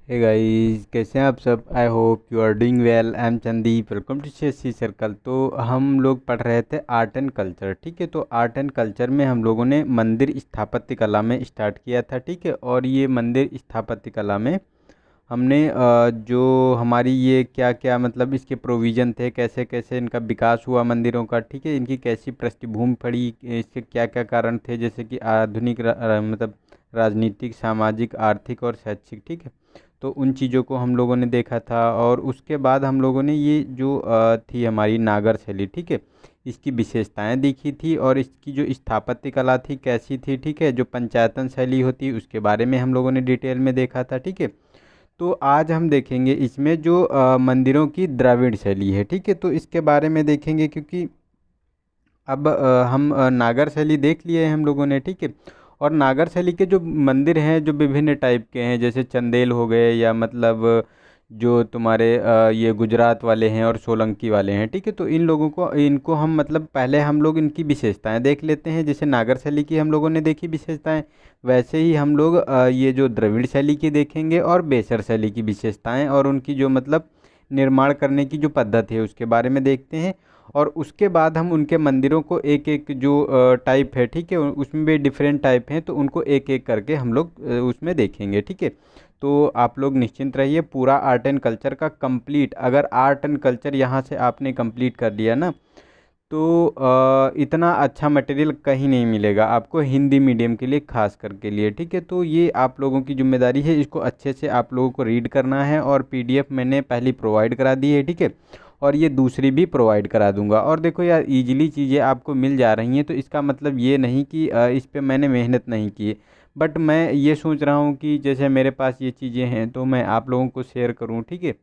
Hey guys, कैसे हैं आप सब। I hope you are doing well. I am Chandeep, welcome to CSC circle. तो हम लोग पढ़ रहे थे आर्ट एंड कल्चर, ठीक है। तो आर्ट एंड कल्चर में हम लोगों ने मंदिर स्थापत्य कला में स्टार्ट किया था, ठीक है। और ये मंदिर स्थापत्य कला में हमने जो हमारी ये क्या क्या मतलब इसके प्रोविज़न थे, कैसे कैसे इनका विकास हुआ मंदिरों का, ठीक है। इनकी कैसी पृष्ठभूमि पड़ी, इसके क्या क्या कारण थे, जैसे कि आधुनिक मतलब राजनीतिक, सामाजिक, आर्थिक और शैक्षिक, ठीक है। तो उन चीज़ों को हम लोगों ने देखा था। और उसके बाद हम लोगों ने ये जो थी हमारी नागर शैली, ठीक है, इसकी विशेषताएं देखी थी। और इसकी जो स्थापत्य कला थी कैसी थी, ठीक है। जो पंचायतन शैली होती है उसके बारे में हम लोगों ने डिटेल में देखा था, ठीक है। तो आज हम देखेंगे इसमें जो मंदिरों की द्रविड़ शैली है, ठीक है। तो इसके बारे में देखेंगे, क्योंकि अब हम नागर शैली देख लिए हैं हम लोगों ने, ठीक है। और नागर शैली के जो मंदिर हैं जो विभिन्न टाइप के हैं, जैसे चंदेल हो गए, या मतलब जो तुम्हारे ये गुजरात वाले हैं और सोलंकी वाले हैं, ठीक है। तो इन लोगों को इनको हम मतलब पहले हम लोग इनकी विशेषताएं देख लेते हैं। जैसे नागर शैली की हम लोगों ने देखी विशेषताएं, वैसे ही हम लोग ये जो द्रविड़ शैली की देखेंगे और बेसर शैली की विशेषताएं और उनकी जो मतलब निर्माण करने की जो पद्धति है उसके बारे में देखते हैं। और उसके बाद हम उनके मंदिरों को एक एक जो टाइप है, ठीक है, उसमें भी डिफरेंट टाइप हैं, तो उनको एक एक करके हम लोग उसमें देखेंगे, ठीक है। तो आप लोग निश्चिंत रहिए, पूरा आर्ट एंड कल्चर का कंप्लीट, अगर आर्ट एंड कल्चर यहाँ से आपने कंप्लीट कर लिया ना, तो इतना अच्छा मटेरियल कहीं नहीं मिलेगा आपको हिंदी मीडियम के लिए, खास करके लिए, ठीक है। तो ये आप लोगों की जिम्मेदारी है, इसको अच्छे से आप लोगों को रीड करना है। और PDF मैंने पहले प्रोवाइड करा दी है, ठीक है। और ये दूसरी भी प्रोवाइड करा दूंगा। और देखो यार, इजीली चीज़ें आपको मिल जा रही हैं, तो इसका मतलब ये नहीं कि इस पे मैंने मेहनत नहीं की है। बट मैं ये सोच रहा हूँ कि जैसे मेरे पास ये चीज़ें हैं तो मैं आप लोगों को शेयर करूँ, ठीक है।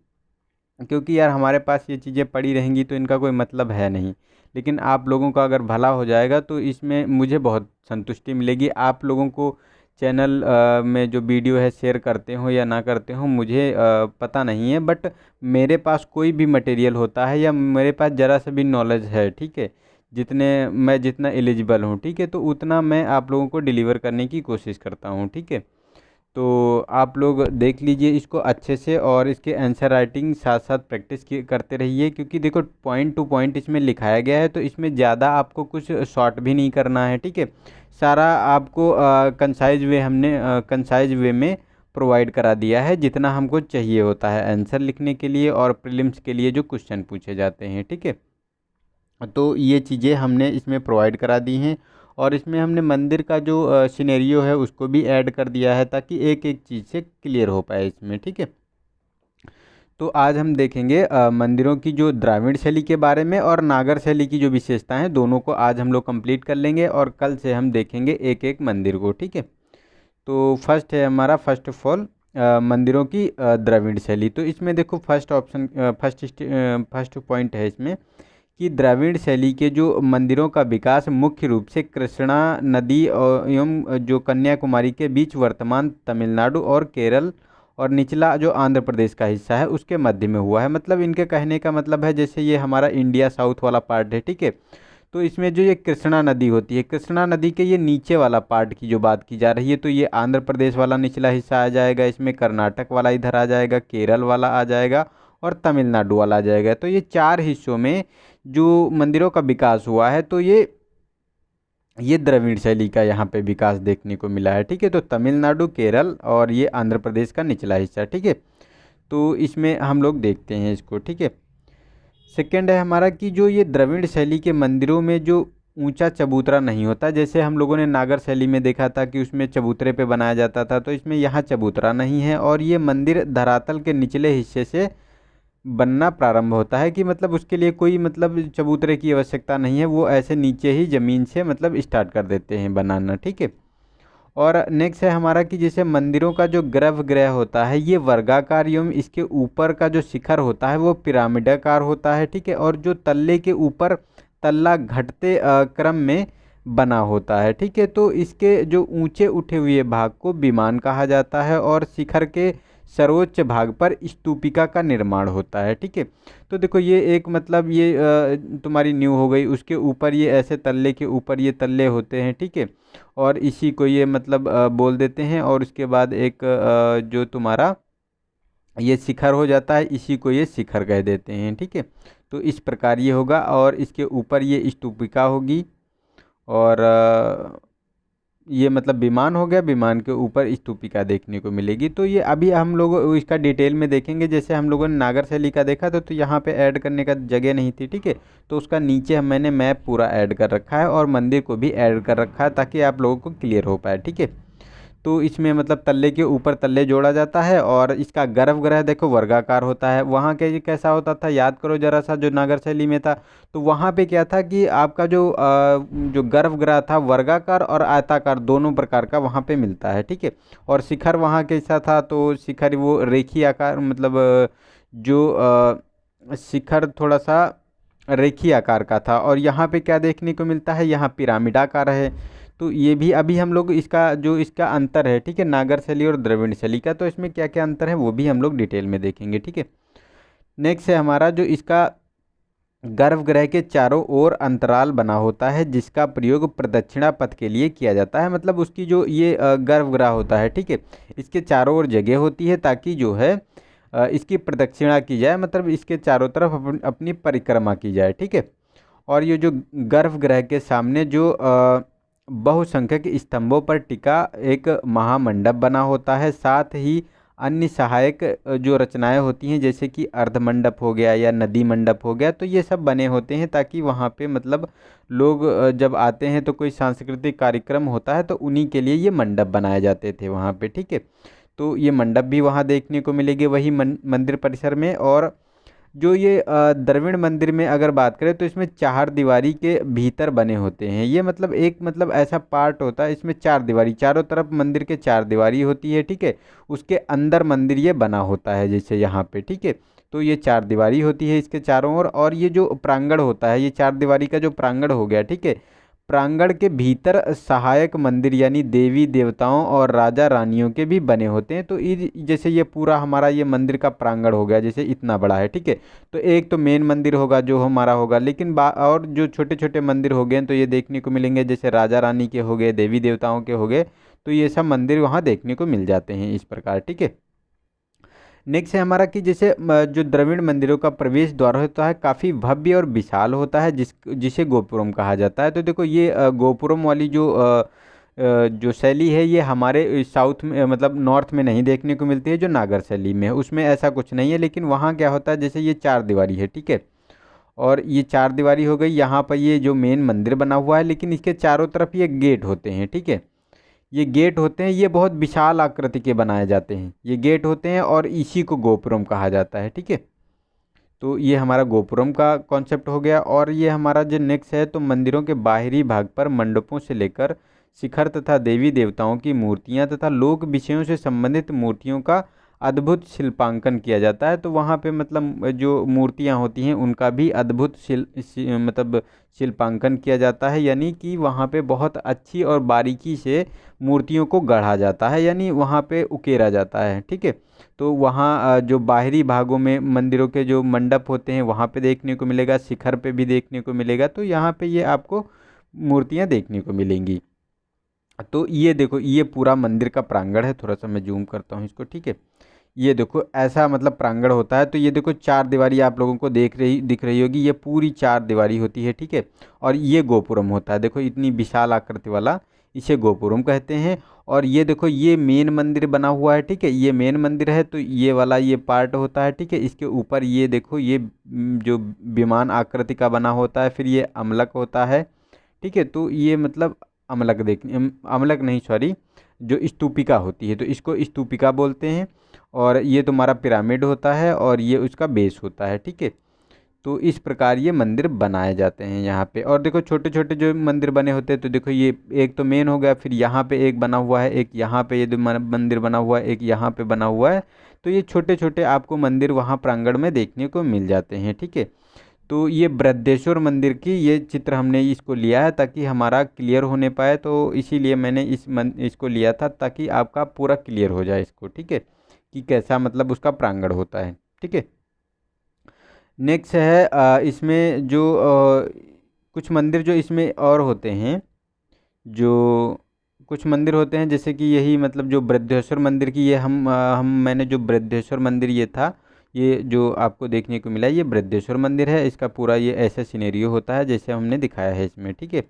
क्योंकि यार हमारे पास ये चीज़ें पड़ी रहेंगी तो इनका कोई मतलब है नहीं। लेकिन आप लोगों का अगर भला हो जाएगा तो इसमें मुझे बहुत संतुष्टि मिलेगी। आप लोगों को चैनल में जो वीडियो है शेयर करते हो या ना करते हो मुझे पता नहीं है, बट मेरे पास कोई भी मटेरियल होता है या मेरे पास ज़रा सा भी नॉलेज है, ठीक है, जितने मैं जितना एलिजिबल हूँ, ठीक है, तो उतना मैं आप लोगों को डिलीवर करने की कोशिश करता हूँ, ठीक है। तो आप लोग देख लीजिए इसको अच्छे से, और इसके आंसर राइटिंग साथ साथ प्रैक्टिस करते रहिए, क्योंकि देखो पॉइंट टू पॉइंट इसमें लिखाया गया है, तो इसमें ज़्यादा आपको कुछ शॉर्ट भी नहीं करना है, ठीक है। सारा आपको कंसाइज वे हमने कंसाइज वे में प्रोवाइड करा दिया है, जितना हमको चाहिए होता है आंसर लिखने के लिए और प्रीलिम्स के लिए जो क्वेश्चन पूछे जाते हैं, ठीक है। तो ये चीज़ें हमने इसमें प्रोवाइड करा दी हैं। और इसमें हमने मंदिर का जो सिनेरियो है उसको भी ऐड कर दिया है, ताकि एक एक चीज़ से क्लियर हो पाए इसमें, ठीक है। तो आज हम देखेंगे मंदिरों की जो द्राविड़ शैली के बारे में और नागर शैली की जो विशेषताएं हैं, दोनों को आज हम लोग कंप्लीट कर लेंगे। और कल से हम देखेंगे एक एक मंदिर को, ठीक है। तो फर्स्ट है हमारा, फर्स्ट ऑफ ऑल, मंदिरों की द्रविड़ शैली। तो इसमें देखो फर्स्ट ऑप्शन, फर्स्ट पॉइंट है इसमें कि द्रविड़ शैली के जो मंदिरों का विकास मुख्य रूप से कृष्णा नदी और एवं जो कन्याकुमारी के बीच वर्तमान तमिलनाडु और केरल और निचला जो आंध्र प्रदेश का हिस्सा है उसके मध्य में हुआ है। मतलब इनके कहने का मतलब है जैसे ये हमारा इंडिया साउथ वाला पार्ट है, ठीक है। तो इसमें जो ये कृष्णा नदी होती है, कृष्णा नदी के ये नीचे वाला पार्ट की जो बात की जा रही है, तो ये आंध्र प्रदेश वाला निचला हिस्सा आ जाएगा, इसमें कर्नाटक वाला इधर आ जाएगा, केरल वाला आ जाएगा और तमिलनाडु वाला आ जाएगा। तो ये चार हिस्सों में जो मंदिरों का विकास हुआ है, तो ये द्रविड़ शैली का यहाँ पे विकास देखने को मिला है, ठीक है। तो तमिलनाडु, केरल और ये आंध्र प्रदेश का निचला हिस्सा, ठीक है। तो इसमें हम लोग देखते हैं इसको, ठीक है। सेकंड है हमारा कि जो ये द्रविड़ शैली के मंदिरों में जो ऊंचा चबूतरा नहीं होता, जैसे हम लोगों ने नागर शैली में देखा था कि उसमें चबूतरे पे बनाया जाता था, तो इसमें यहाँ चबूतरा नहीं है। और ये मंदिर धरातल के निचले हिस्से से बनना प्रारंभ होता है, कि मतलब उसके लिए कोई मतलब चबूतरे की आवश्यकता नहीं है, वो ऐसे नीचे ही ज़मीन से मतलब स्टार्ट कर देते हैं बनाना, ठीक है। और नेक्स्ट है हमारा कि जैसे मंदिरों का जो गर्भगृह होता है ये वर्गाकार एवं इसके ऊपर का जो शिखर होता है वो पिरामिडाकार होता है, ठीक है। और जो तल्ले के ऊपर तल्ला घटते क्रम में बना होता है, ठीक है। तो इसके जो ऊंचे उठे हुए भाग को विमान कहा जाता है और शिखर के सर्वोच्च भाग पर स्तूपिका का निर्माण होता है, ठीक है। तो देखो ये एक मतलब ये तुम्हारी न्यू हो गई, उसके ऊपर ये ऐसे तल्ले के ऊपर ये तल्ले होते हैं, ठीक है। और इसी को ये मतलब बोल देते हैं। और उसके बाद एक जो तुम्हारा ये शिखर हो जाता है, इसी को ये शिखर कह देते हैं। ठीक है, तो इस प्रकार ये होगा और इसके ऊपर ये स्तूपिका होगी और ये मतलब विमान हो गया, विमान के ऊपर स्तूपिका देखने को मिलेगी। तो ये अभी हम लोग इसका डिटेल में देखेंगे। जैसे हम लोगों ने नागर शैली का देखा तो यहाँ पे ऐड करने का जगह नहीं थी। ठीक है, तो उसका नीचे मैंने मैप पूरा ऐड कर रखा है और मंदिर को भी ऐड कर रखा है ताकि आप लोगों को क्लियर हो पाए। ठीक है, तो इसमें मतलब तल्ले के ऊपर तल्ले जोड़ा जाता है और इसका गर्भगृह देखो वर्गाकार होता है। वहाँ के कैसा होता था, याद करो जरा सा, जो नागर शैली में था तो वहाँ पे क्या था कि आपका जो गर्भगृह था वर्गाकार और आयताकार दोनों प्रकार का वहाँ पे मिलता है। ठीक है, और शिखर वहाँ कैसा था, तो शिखर वो रेखीय आकार मतलब शिखर थोड़ा सा रेखीय आकार का था। और यहाँ पे क्या देखने को मिलता है, यहाँ पिरामिड आकार है। तो ये भी अभी हम लोग इसका अंतर है। ठीक है, नागर शैली और द्रविड़ शैली का, तो इसमें क्या क्या अंतर है वो भी हम लोग डिटेल में देखेंगे। ठीक है, नेक्स्ट है हमारा जो इसका गर्भगृह के चारों ओर अंतराल बना होता है जिसका प्रयोग प्रदक्षिणा पथ के लिए किया जाता है। मतलब उसकी जो ये गर्भगृह होता है, ठीक है, इसके चारों ओर जगह होती है ताकि जो है इसकी प्रदक्षिणा की जाए, मतलब इसके चारों तरफ अपनी परिक्रमा की जाए। ठीक है, और ये जो गर्भगृह के सामने जो बहुसंख्यक स्तंभों पर टिका एक महामंडप बना होता है। साथ ही अन्य सहायक जो रचनाएं होती हैं जैसे कि अर्धमंडप हो गया या नदी मंडप हो गया, तो ये सब बने होते हैं ताकि वहाँ पे मतलब लोग जब आते हैं तो कोई सांस्कृतिक कार्यक्रम होता है तो उन्हीं के लिए ये मंडप बनाए जाते थे वहाँ पे। ठीक है, तो ये मंडप भी वहाँ देखने को मिलेंगे वही मंदिर परिसर में। और जो ये द्रविड़ मंदिर में अगर बात करें तो इसमें चार दीवारी के भीतर बने होते हैं। ये मतलब एक मतलब ऐसा पार्ट होता है, इसमें चार दीवारी, चारों तरफ मंदिर के चार दीवारी होती है। ठीक है, उसके अंदर मंदिर ये बना होता है जैसे यहाँ पे। ठीक है, तो ये चार दीवारी होती है इसके चारों ओर। और ये जो प्रांगण होता है, ये चार दीवारी का जो प्रांगण हो गया, ठीक है, प्रांगण के भीतर सहायक मंदिर यानी देवी देवताओं और राजा रानियों के भी बने होते हैं। तो जैसे ये पूरा हमारा ये मंदिर का प्रांगण हो गया, जैसे इतना बड़ा है। ठीक है, तो एक तो मेन मंदिर होगा जो हमारा होगा, लेकिन और जो छोटे छोटे मंदिर हो गए तो ये देखने को मिलेंगे, जैसे राजा रानी के हो गए, देवी देवताओं के हो गए, तो ये सब मंदिर वहाँ देखने को मिल जाते हैं इस प्रकार। ठीक है, नेक्स्ट है हमारा कि जैसे जो द्रविड़ मंदिरों का प्रवेश द्वार होता है काफ़ी भव्य और विशाल होता है जिसे गोपुरम कहा जाता है। तो देखो ये गोपुरम वाली जो शैली है ये हमारे साउथ में मतलब नॉर्थ में नहीं देखने को मिलती है, जो नागर शैली में है उसमें ऐसा कुछ नहीं है। लेकिन वहाँ क्या होता है, जैसे ये चार दीवारी है, ठीक है, और ये चार दीवारी हो गई, यहाँ पर ये जो मेन मंदिर बना हुआ है लेकिन इसके चारों तरफ ये गेट होते हैं। ठीक है, ये गेट होते हैं, ये बहुत विशाल आकृति के बनाए जाते हैं, ये गेट होते हैं और इसी को गोपुरम कहा जाता है। ठीक है, तो ये हमारा गोपुरम का कॉन्सेप्ट हो गया। और ये हमारा जो नेक्स्ट है, तो मंदिरों के बाहरी भाग पर मंडपों से लेकर शिखर तथा देवी देवताओं की मूर्तियां तथा लोक विषयों से संबंधित मूर्तियों का अद्भुत शिल्पांकन किया जाता है। तो वहाँ पे मतलब जो मूर्तियाँ होती हैं उनका भी अद्भुत मतलब शिल्पांकन किया जाता है, यानी कि वहाँ पे बहुत अच्छी और बारीकी से मूर्तियों को गढ़ा जाता है, यानी वहाँ पे उकेरा जाता है। ठीक है, तो वहाँ जो बाहरी भागों में मंदिरों के जो मंडप होते हैं वहाँ पे देखने को मिलेगा, शिखर पे भी देखने को मिलेगा। तो यहाँ पे ये आपको मूर्तियाँ देखने को मिलेंगी। तो ये देखो ये पूरा मंदिर का प्रांगण है, थोड़ा सा मैं जूम करता हूँ इसको। ठीक है, ये देखो ऐसा मतलब प्रांगण होता है। तो ये देखो चार दीवारी आप लोगों को दिख रही होगी, ये पूरी चार दीवारी होती है। ठीक है, और ये गोपुरम होता है, देखो इतनी विशाल आकृति वाला, इसे गोपुरम कहते हैं। और ये देखो ये मेन मंदिर बना हुआ है। ठीक है, ये मेन मंदिर है, तो ये वाला ये पार्ट होता है। ठीक है, इसके ऊपर ये देखो ये जो विमान आकृति का बना होता है, फिर ये अमलक होता है। ठीक है, तो ये मतलब अमलक नहीं, सॉरी, जो स्तूपिका होती है तो इसको स्तूपिका बोलते हैं। और ये तुम्हारा पिरामिड होता है और ये उसका बेस होता है। ठीक है, तो इस प्रकार ये मंदिर बनाए जाते हैं यहाँ पे। और देखो छोटे छोटे जो मंदिर बने होते हैं, तो देखो ये एक तो मेन हो गया, फिर यहाँ पे एक बना हुआ है, एक यहाँ पे ये मंदिर बना हुआ है, एक यहाँ पे बना हुआ है। तो ये छोटे छोटे आपको मंदिर वहाँ प्रांगण में देखने को मिल जाते हैं। ठीक है, तो ये बृहदेश्वर मंदिर की ये चित्र हमने इसको लिया है ताकि हमारा क्लियर होने पाए, तो इसीलिए मैंने इसको लिया था ताकि आपका पूरा क्लियर हो जाए इसको। ठीक है, कि कैसा मतलब उसका प्रांगण होता है। ठीक है, नेक्स्ट है इसमें जो कुछ मंदिर जो इसमें और होते हैं, जो कुछ मंदिर होते हैं जैसे कि यही मतलब जो बृहदेश्वर मंदिर की ये मैंने जो बृहदेश्वर मंदिर ये था, ये जो आपको देखने को मिला ये बृहदेश्वर मंदिर है। इसका पूरा ये ऐसा सिनेरियो होता है जैसे हमने दिखाया है इसमें, ठीक है।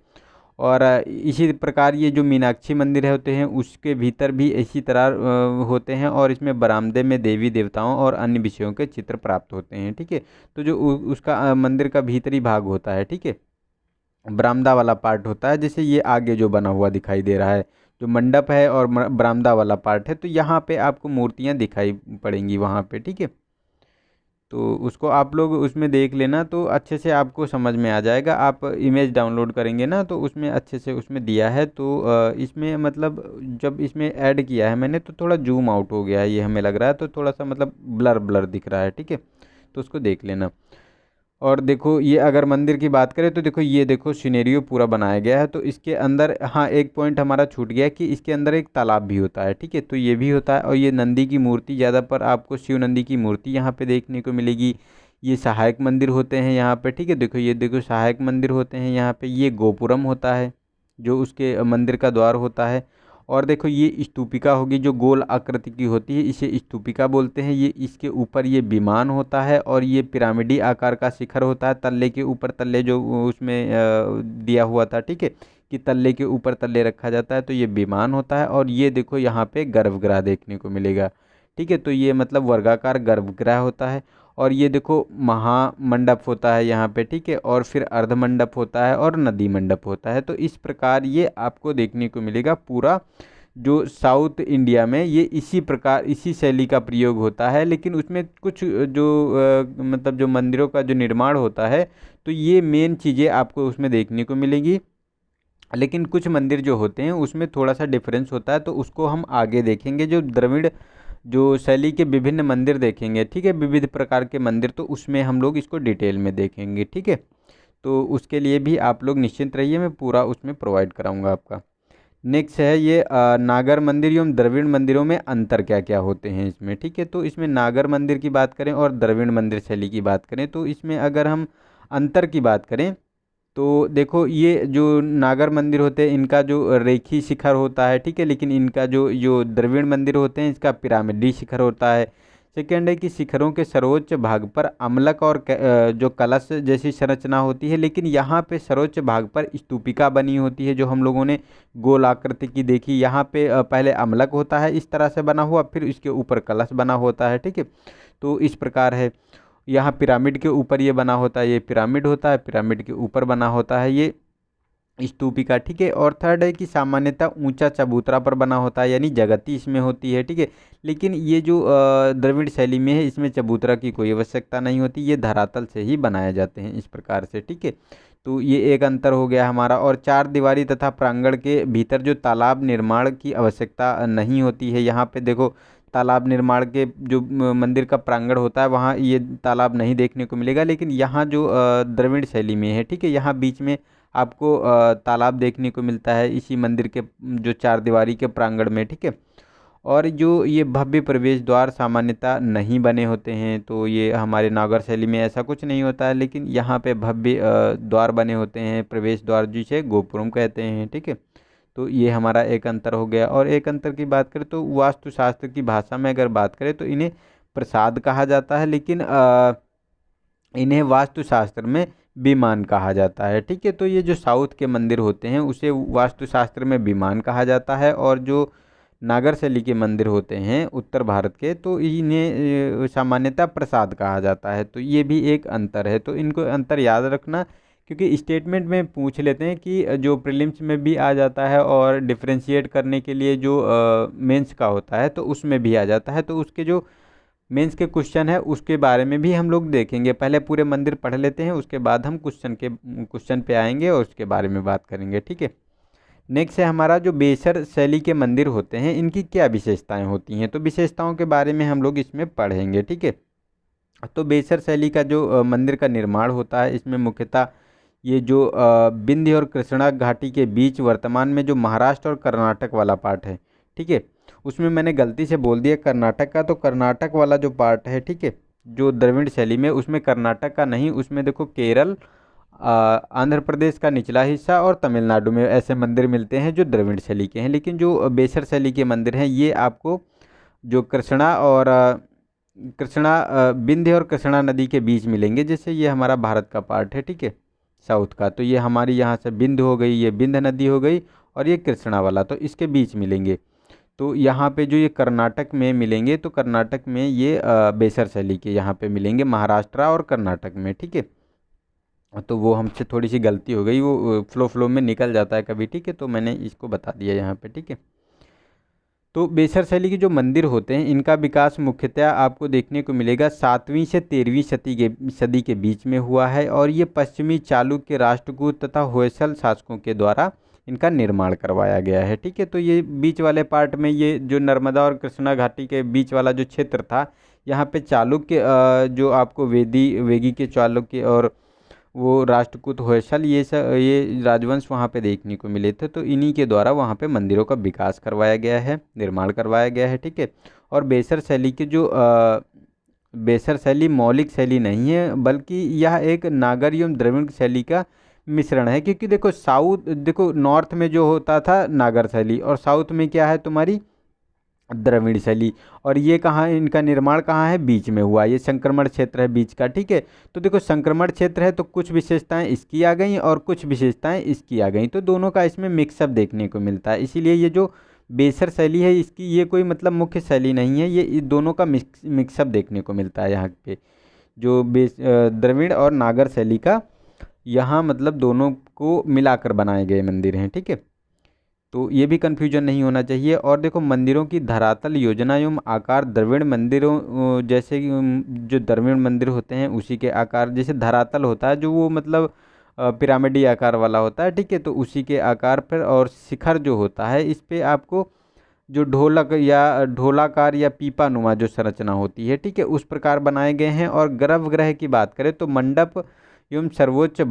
और इसी प्रकार ये जो मीनाक्षी मंदिर है होते हैं उसके भीतर भी इसी तरह होते हैं, और इसमें बरामदे में देवी देवताओं और अन्य विषयों के चित्र प्राप्त होते हैं, ठीक है। तो जो उसका मंदिर का भीतरी भाग होता है, ठीक है, बरामदा वाला पार्ट होता है, जैसे ये आगे जो बना हुआ दिखाई दे रहा है, जो मंडप है और बरामदा वाला पार्ट है, तो यहाँ पे आपको मूर्तियाँ दिखाई पड़ेंगी वहाँ पे, ठीक है। तो उसको आप लोग उसमें देख लेना तो अच्छे से आपको समझ में आ जाएगा। आप इमेज डाउनलोड करेंगे ना तो उसमें अच्छे से उसमें दिया है। तो इसमें मतलब जब इसमें ऐड किया है मैंने तो थोड़ा जूम आउट हो गया है, ये हमें लग रहा है, तो थोड़ा सा मतलब ब्लर ब्लर दिख रहा है, ठीक है। तो उसको देख लेना। और देखो ये अगर मंदिर की बात करें तो देखो ये देखो सिनेरियो पूरा बनाया गया है। तो इसके अंदर हाँ एक पॉइंट हमारा छूट गया कि इसके अंदर एक तालाब भी होता है, ठीक है। तो ये भी होता है, और ये नंदी की मूर्ति ज़्यादा पर आपको शिव नंदी की मूर्ति यहाँ पे देखने को मिलेगी। ये सहायक मंदिर होते हैं यहाँ पे, ठीक है। देखो ये देखो सहायक मंदिर होते हैं यहाँ पे। ये गोपुरम होता है जो उसके मंदिर का द्वार होता है। और देखो ये स्तूपिका होगी जो गोल आकृति की होती है, इसे स्तूपिका बोलते हैं। ये इसके ऊपर ये विमान होता है, और ये पिरामिडी आकार का शिखर होता है। तल्ले के ऊपर तल्ले जो उसमें दिया हुआ था, ठीक है, कि तल्ले के ऊपर तल्ले रखा जाता है, तो ये विमान होता है। और ये देखो यहाँ पे गर्भगृह देखने को मिलेगा, ठीक है। तो ये मतलब वर्गाकार गर्भगृह होता है। और ये देखो महामंडप होता है यहाँ पे, ठीक है। और फिर अर्धमंडप होता है और नदी मंडप होता है। तो इस प्रकार ये आपको देखने को मिलेगा पूरा जो साउथ इंडिया में ये इसी प्रकार इसी शैली का प्रयोग होता है। लेकिन उसमें कुछ जो मतलब जो मंदिरों का जो निर्माण होता है तो ये मेन चीज़ें आपको उसमें देखने को मिलेंगी। लेकिन कुछ मंदिर जो होते हैं उसमें थोड़ा सा डिफरेंस होता है, तो उसको हम आगे देखेंगे। जो द्रविड़ जो शैली के विभिन्न मंदिर देखेंगे, ठीक है, विविध प्रकार के मंदिर, तो उसमें हम लोग इसको डिटेल में देखेंगे, ठीक है। तो उसके लिए भी आप लोग निश्चिंत रहिए, मैं पूरा उसमें प्रोवाइड कराऊंगा आपका। नेक्स्ट है ये नागर मंदिर एवं द्रविड़ मंदिरों में अंतर क्या क्या होते हैं इसमें, ठीक है। तो इसमें नागर मंदिर की बात करें और द्रविड़ मंदिर शैली की बात करें तो इसमें अगर हम अंतर की बात करें तो देखो ये जो नागर मंदिर होते हैं इनका जो रेखी शिखर होता है, ठीक है। लेकिन इनका जो जो द्रविड़ मंदिर होते हैं इसका पिरामिडी शिखर होता है। सेकेंड है कि शिखरों के सर्वोच्च भाग पर अम्लक और जो कलश जैसी संरचना होती है, लेकिन यहाँ पे सर्वोच्च भाग पर स्तूपिका बनी होती है जो हम लोगों ने गोल आकृति की देखी। यहाँ पे पहले अम्लक होता है इस तरह से बना हुआ, फिर इसके ऊपर कलश बना होता है, ठीक है। तो इस प्रकार है। यहाँ पिरामिड के ऊपर ये बना होता है, ये पिरामिड होता है, पिरामिड के ऊपर बना होता है ये स्तूपिका, ठीक है। और थर्ड है कि सामान्यतः ऊंचा चबूतरा पर बना होता है, यानी जगती इसमें होती है, ठीक है। लेकिन ये जो द्रविड़ शैली में है इसमें चबूतरा की कोई आवश्यकता नहीं होती, ये धरातल से ही बनाए जाते हैं इस प्रकार से, ठीक है। तो ये एक अंतर हो गया हमारा। और चार दीवारी तथा प्रांगण के भीतर जो तालाब निर्माण की आवश्यकता नहीं होती है। यहाँ पे देखो तालाब निर्माण के जो मंदिर का प्रांगण होता है वहाँ ये तालाब नहीं देखने को मिलेगा, लेकिन यहाँ जो द्रविड़ शैली में है, ठीक है, यहाँ बीच में आपको तालाब देखने को मिलता है इसी मंदिर के जो चार दीवारी के प्रांगण में, ठीक है। और जो ये भव्य प्रवेश द्वार सामान्यतः नहीं बने होते हैं, तो ये हमारे नागर शैली में ऐसा कुछ नहीं होता है, लेकिन यहाँ पे भव्य द्वार बने होते हैं, प्रवेश द्वार जिसे गोपुरम कहते हैं, ठीक है। तो ये हमारा एक अंतर हो गया। और एक अंतर की बात करें तो वास्तुशास्त्र की भाषा में अगर बात करें तो इन्हें प्रसाद कहा जाता है, लेकिन इन्हें वास्तुशास्त्र में विमान कहा जाता है, ठीक है। तो ये जो साउथ के मंदिर होते हैं उसे वास्तुशास्त्र में विमान कहा जाता है, और जो नागर शैली के मंदिर होते हैं उत्तर भारत के तो इन्हें सामान्यतः प्रसाद कहा जाता है। तो ये भी एक अंतर है, तो इनको अंतर याद रखना, क्योंकि स्टेटमेंट में पूछ लेते हैं कि जो प्रीलिम्स में भी आ जाता है, और डिफरेंशिएट करने के लिए जो मेंस का होता है तो उसमें भी आ जाता है। तो उसके जो मेंस के क्वेश्चन है उसके बारे में भी हम लोग देखेंगे। पहले पूरे मंदिर पढ़ लेते हैं, उसके बाद हम क्वेश्चन पे आएंगे और उसके बारे में बात करेंगे, ठीक है। नेक्स्ट है हमारा जो बेसर शैली के मंदिर होते हैं इनकी क्या विशेषताएं होती हैं, तो विशेषताओं के बारे में हम लोग इसमें पढ़ेंगे, ठीक है। तो बेसर शैली का जो मंदिर का निर्माण होता है इसमें मुख्यतः ये जो विंध्य और कृष्णा घाटी के बीच वर्तमान में जो महाराष्ट्र और कर्नाटक वाला पार्ट है, ठीक है, उसमें मैंने गलती से बोल दिया कर्नाटक का, तो कर्नाटक वाला जो पार्ट है, ठीक है, जो द्रविड़ शैली में उसमें कर्नाटक का नहीं, उसमें देखो केरल आंध्र प्रदेश का निचला हिस्सा और तमिलनाडु में ऐसे मंदिर मिलते हैं जो द्रविड़ शैली के हैं। लेकिन जो बेसर शैली के मंदिर हैं ये आपको जो कृष्णा विंध्य और कृष्णा नदी के बीच मिलेंगे। जैसे ये हमारा भारत का पार्ट है, ठीक है, साउथ का, तो ये हमारी यहाँ से विंध्य हो गई, ये विंध्य नदी हो गई, और ये कृष्णा वाला तो इसके बीच मिलेंगे। तो यहाँ पे जो ये कर्नाटक में मिलेंगे, तो कर्नाटक में ये बेसर शैली के यहाँ पे मिलेंगे, महाराष्ट्र और कर्नाटक में, ठीक है। तो वो हमसे थोड़ी सी गलती हो गई, वो फ्लो में निकल जाता है कभी, ठीक है, तो मैंने इसको बता दिया यहाँ पे, ठीक है। तो बेसर शैली के जो मंदिर होते हैं इनका विकास मुख्यतः आपको देखने को मिलेगा 7वीं से 13वीं सदी के बीच में हुआ है, और ये पश्चिमी चालुक्य, राष्ट्रकूट तथा होयसल शासकों के द्वारा इनका निर्माण करवाया गया है, ठीक है। तो ये बीच वाले पार्ट में, ये जो नर्मदा और कृष्णा घाटी के बीच वाला जो क्षेत्र था, यहाँ पे चालुक्य जो आपको वेगी के चालुक्य और वो राष्ट्रकूट, होयसल, ये राजवंश वहाँ पे देखने को मिले थे। तो इन्हीं के द्वारा वहाँ पे मंदिरों का विकास करवाया गया है, निर्माण करवाया गया है, ठीक है। और बेसर शैली के जो बेसर शैली मौलिक शैली नहीं है, बल्कि यह एक नागर एवं द्रविड़ शैली का मिश्रण है। क्योंकि देखो नॉर्थ में जो होता था नागर शैली, और साउथ में क्या है तुम्हारी द्रविड़ शैली। और ये कहाँ, इनका निर्माण कहाँ है, बीच में हुआ, ये संक्रमण क्षेत्र है बीच का, ठीक है। तो देखो संक्रमण क्षेत्र है तो कुछ विशेषताएं इसकी आ गई और कुछ विशेषताएं इसकी आ गई, तो दोनों का इसमें मिक्सअप देखने को मिलता है। इसीलिए ये जो बेसर शैली है इसकी ये कोई मतलब मुख्य शैली नहीं है, ये दोनों का मिक्सअप देखने को मिलता है यहाँ पे। जो द्रविड़ और नागर शैली का यहाँ मतलब दोनों को मिलाकर बनाए गए मंदिर हैं, ठीक है। तो ये भी कन्फ्यूजन नहीं होना चाहिए। और देखो मंदिरों की धरातल योजना एवं आकार द्रविड़ मंदिरों जैसे कि जो द्रविड़ मंदिर होते हैं उसी के आकार, जैसे धरातल होता है जो वो मतलब पिरामिडी आकार वाला होता है, ठीक है, तो उसी के आकार पर। और शिखर जो होता है इस पे आपको जो ढोलक या ढोलाकार या पीपा नुमा जो संरचना होती है, ठीक है, उस प्रकार बनाए गए हैं। और गर्भगृह की बात करें तो मंडप एवं सर्वोच्च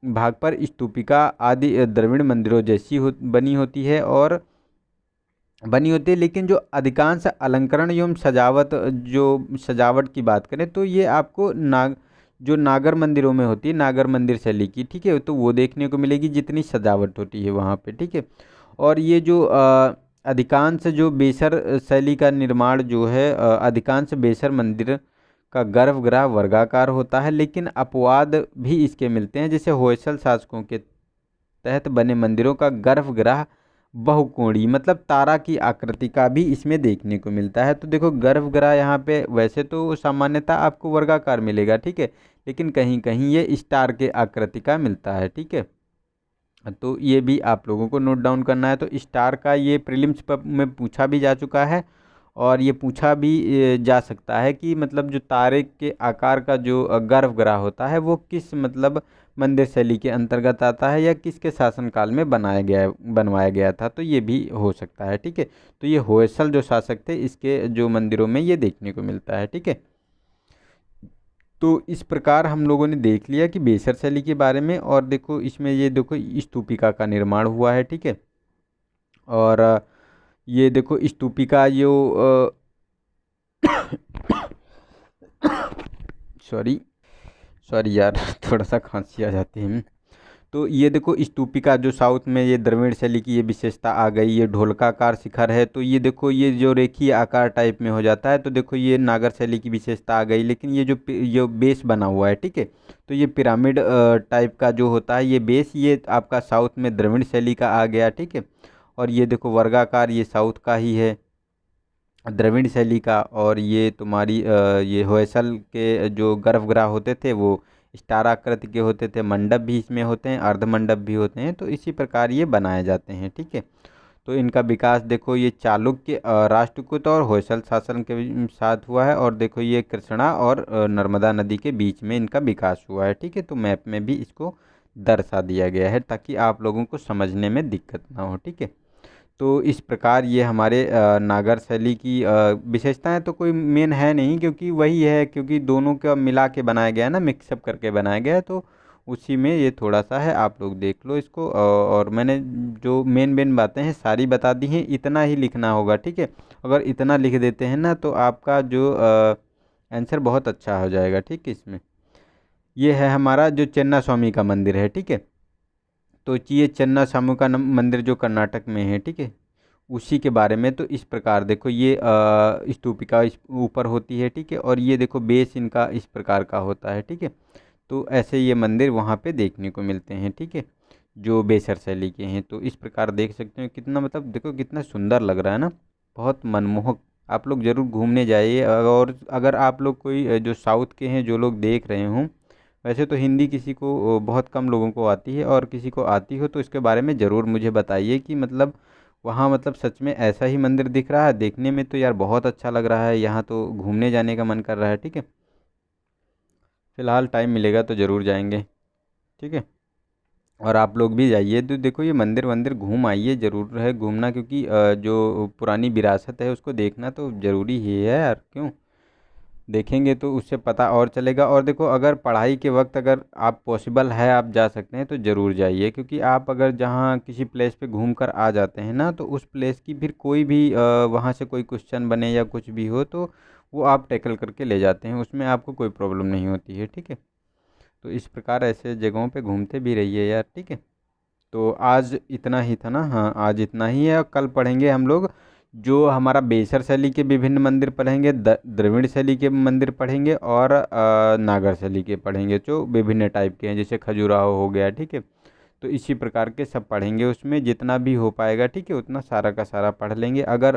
भाग पर स्तूपिका आदि द्रविड़ मंदिरों जैसी बनी होती है। लेकिन जो अधिकांश अलंकरण एवं सजावट की बात करें तो ये आपको जो नागर मंदिरों में होती है, नागर मंदिर शैली की, ठीक है, तो वो देखने को मिलेगी जितनी सजावट होती है वहाँ पे, ठीक है। और ये जो अधिकांश जो बेसर शैली का निर्माण जो है, अधिकांश बेसर मंदिर का गर्भगृह वर्गाकार होता है, लेकिन अपवाद भी इसके मिलते हैं। जैसे होयसल शासकों के तहत बने मंदिरों का गर्भगृह बहुकोणीय मतलब तारा की आकृति का भी इसमें देखने को मिलता है। तो देखो गर्भगृह यहाँ पे वैसे तो सामान्यतः आपको वर्गाकार मिलेगा, ठीक है, लेकिन कहीं कहीं ये स्टार के आकृति का मिलता है, ठीक है। तो ये भी आप लोगों को नोट डाउन करना है। तो स्टार का ये प्रीलिम्स में पूछा भी जा चुका है, और ये पूछा भी जा सकता है कि मतलब जो तारे के आकार का जो गर्भगृह होता है वो किस मतलब मंदिर शैली के अंतर्गत आता है या किसके शासनकाल में बनवाया गया था, तो ये भी हो सकता है, ठीक है। तो ये होयसल जो शासक थे इसके जो मंदिरों में ये देखने को मिलता है, ठीक है। तो इस प्रकार हम लोगों ने देख लिया कि बेसर शैली के बारे में। और देखो इसमें ये देखो स्तूपिका का निर्माण हुआ है, ठीक है। और ये देखो स्तूपिका जो सॉरी सॉरी यार थोड़ा सा खांसी आ जाती है। तो ये देखो स्तूपिका जो साउथ में ये द्रविड़ शैली की ये विशेषता आ गई, ये ढोलकाकार शिखर है। तो ये देखो ये जो रेखीय आकार टाइप में हो जाता है, तो देखो ये नागर शैली की विशेषता आ गई। लेकिन ये जो बेस बना हुआ है, ठीक है, तो ये पिरामिड टाइप का जो होता है ये बेस, ये आपका साउथ में द्रविड़ शैली का आ गया, ठीक है। और ये देखो वर्गाकार ये साउथ का ही है द्रविड़ शैली का। और ये तुम्हारी ये होयसल के जो गर्भगृह होते थे वो स्टार आकृति के होते थे, मंडप भी इसमें होते हैं, अर्ध मंडप भी होते हैं। तो इसी प्रकार ये बनाए जाते हैं, ठीक है। तो इनका विकास देखो ये चालुक्य राष्ट्रकूट और होयसल शासन के साथ हुआ है। और देखो ये कृष्णा और नर्मदा नदी के बीच में इनका विकास हुआ है, ठीक है। तो मैप में भी इसको दर्शा दिया गया है ताकि आप लोगों को समझने में दिक्कत ना हो, ठीक है। तो इस प्रकार ये हमारे नागर शैली की विशेषताएं तो कोई मेन है नहीं, क्योंकि वही है, क्योंकि दोनों का मिला के बनाया गया है ना, मिक्सअप करके बनाया गया है। तो उसी में ये थोड़ा सा है, आप लोग देख लो इसको। और मैंने जो मेन मेन बातें हैं सारी बता दी हैं, इतना ही लिखना होगा, ठीक है। अगर इतना लिख देते हैं ना तो आपका जो आंसर बहुत अच्छा हो जाएगा, ठीक है इसमें। ये है हमारा जो चेन्ना स्वामी का मंदिर है, ठीक है। तो ये चेन्ना स्वामी का मंदिर जो कर्नाटक में है, ठीक है, उसी के बारे में। तो इस प्रकार देखो ये स्तूपिका इस ऊपर होती है, ठीक है, और ये देखो बेस इनका इस प्रकार का होता है, ठीक है। तो ऐसे ये मंदिर वहाँ पे देखने को मिलते हैं, ठीक है, जो बेसर शैली के हैं। तो इस प्रकार देख सकते हो कितना, मतलब देखो कितना सुंदर लग रहा है ना, बहुत मनमोहक। आप लोग ज़रूर घूमने जाइए। और अगर आप लोग कोई जो साउथ के हैं जो लोग देख रहे हों, वैसे तो हिंदी किसी को बहुत कम लोगों को आती है, और किसी को आती हो तो इसके बारे में ज़रूर मुझे बताइए कि मतलब वहाँ मतलब सच में ऐसा ही मंदिर दिख रहा है। देखने में तो यार बहुत अच्छा लग रहा है, यहाँ तो घूमने जाने का मन कर रहा है, ठीक है। फ़िलहाल टाइम मिलेगा तो ज़रूर जाएंगे, ठीक है। और आप लोग भी जाइए, तो देखो ये मंदिर वंदिर घूम आइए, ज़रूर है घूमना, क्योंकि जो पुरानी विरासत है उसको देखना तो ज़रूरी ही है यार, क्यों। देखेंगे तो उससे पता और चलेगा। और देखो अगर पढ़ाई के वक्त अगर आप पॉसिबल है आप जा सकते हैं तो ज़रूर जाइए, क्योंकि आप अगर जहाँ किसी प्लेस पे घूम कर आ जाते हैं ना, तो उस प्लेस की फिर कोई भी वहाँ से कोई क्वेश्चन बने या कुछ भी हो तो वो आप टैकल करके ले जाते हैं, उसमें आपको कोई प्रॉब्लम नहीं होती है, ठीक है। तो इस प्रकार ऐसे जगहों पे घूमते भी रहिए यार, ठीक है। तो आज इतना ही था ना, हाँ आज इतना ही है। और कल पढ़ेंगे हम लोग जो हमारा बेसर शैली के विभिन्न मंदिर पढ़ेंगे, द्रविड़ शैली के मंदिर पढ़ेंगे, और नागर शैली के पढ़ेंगे जो विभिन्न टाइप के हैं, जैसे खजुराहो हो गया, ठीक है। तो इसी प्रकार के सब पढ़ेंगे, उसमें जितना भी हो पाएगा, ठीक है, उतना सारा का सारा पढ़ लेंगे। अगर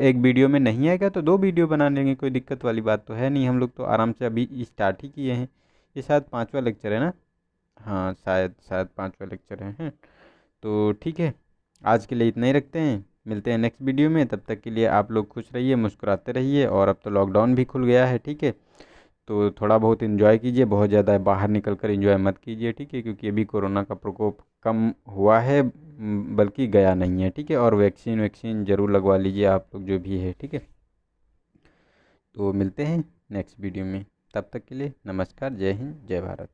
एक वीडियो में नहीं आएगा तो दो वीडियो बना लेंगे, कोई दिक्कत वाली बात तो है नहीं। हम लोग तो आराम से अभी स्टार्ट ही किए हैं। ये शायद 5वां लेक्चर है ना, हाँ शायद शायद 5वां लेक्चर है। तो ठीक है, आज के लिए इतना ही रखते हैं, मिलते हैं नेक्स्ट वीडियो में। तब तक के लिए आप लोग खुश रहिए, मुस्कुराते रहिए। और अब तो लॉकडाउन भी खुल गया है, ठीक है, तो थोड़ा बहुत इन्जॉय कीजिए, बहुत ज़्यादा बाहर निकल कर इन्जॉय मत कीजिए, ठीक है, क्योंकि अभी कोरोना का प्रकोप कम हुआ है, बल्कि गया नहीं है, ठीक है। और वैक्सीन वैक्सीन ज़रूर लगवा लीजिए आप लोग जो भी है, ठीक है। तो मिलते हैं नेक्स्ट वीडियो में, तब तक के लिए नमस्कार, जय हिंद, जय भारत।